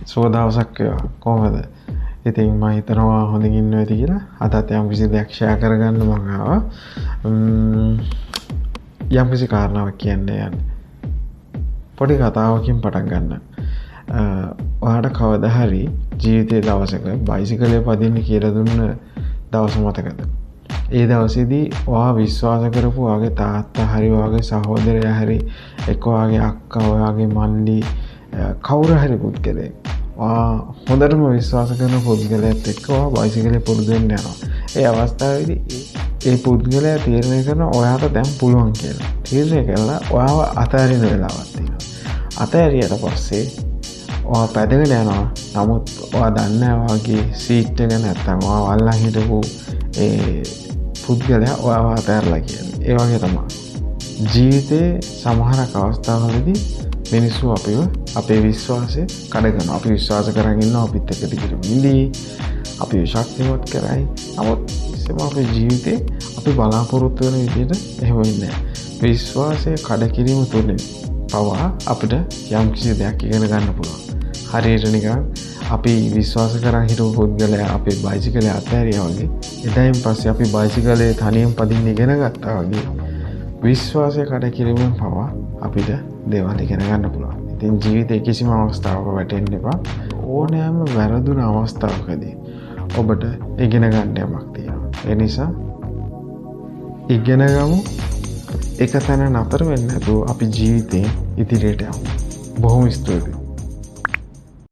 සුබ දවසක් වේවා. කොහමද? ඉතින් මම හිතනවා හොඳින් ඉන්නවා ඇති කියලා. අදත් යම් කිසි දෙයක් ෂෙයා කරගන්න මම ආවා. යම් කිසි කාරණාවක් කියන්න යන්නේ. පොඩි කතාවකින් පටන් ගන්න. ඔයාට කවදා හරි ජීවිතයේ දවසක බයිසිකලේ පදින්න කියලා දුන්න දවස මතකද? ඒ දවසේදී ඔයා විශ්වාස කරපු ඔයාගේ තාත්තා හරි ඔයාගේ සහෝදරයා හරි එක්ක ඔයාගේ අක්කා ඔයාගේ මල්ලි කවුරු හරි පුද්ගලයෙක් හොඳටම විශ්වාස කරන පුද්ගලයෙක් එක්ක ඔයා බයිසිකලේ පුරුදු වෙන්න යනවා. ඒ අවස්ථාවේදී ඒ පුද්ගලයා තීරණය කරනවා ඔයාට දැන් පුළුවන් කියලා. තීරණය කළා ඔයාව අතහැරින වෙලාවක් තියෙනවා. අතහැරියට පස්සේ ඔයා පැදගෙන යනවා. නමුත් ඔයා දන්නේ නැහැ ඔයාගේ සීට් එක නැත්තම් ඔයා වල්ලා හිටපු ඒ පුද්ගලයා ඔයාව අතහැරලා කියන්නේ. ඒ වගේ තමයි. ජීවිතේ සමහරක් අවස්ථාවලදී මිනිස්සු අපිව අපේ විශ්වාසය කඩ කරනවා. අපි විශ්වාස කරගෙන ඉන්නවා අපිත් එක්ක දිගට ඉඳී. අපි ශක්තිමත් කරයි. නමුත් ඉතින් අපේ ජීවිතේ අපි බලාපොරොත්තු වෙන විදිහට එහෙම වෙන්නේ නැහැ. විශ්වාසය කඩ කිරීම තුළින් පවා අපිට යම් කිසි දෙයක් ඉගෙන ගන්න පුළුවන්. හරියට නිකන් අපි විශ්වාස කරන් හිටපු පුද්ගලයා අපේ බයිසිකලේ අතහැරියා වගේ එදායින් පස්සේ අපි බයිසිකලේ තනියෙන් පදින්න ඉගෙන ගත්තා වගේ විශ්වාසය කඩ කිරීමෙන් පවා අපිට දේවල් ඉගෙන ගන්න පුළුවන්. ඉතින් ජීවිතේ කිසිම අවස්ථාවක වැටෙන්න එපා. ඕනෑම වැරදුන අවස්ථාවකදී ඔබට ඉගෙන ගන්න යමක් තියෙනවා. ඒ නිසා ඉගෙන ගමු. එක තැන නතර වෙන්නේ නැතුව අපි ජීවිතේ ඉදිරියට යමු. බොහොම ස්තුතියි.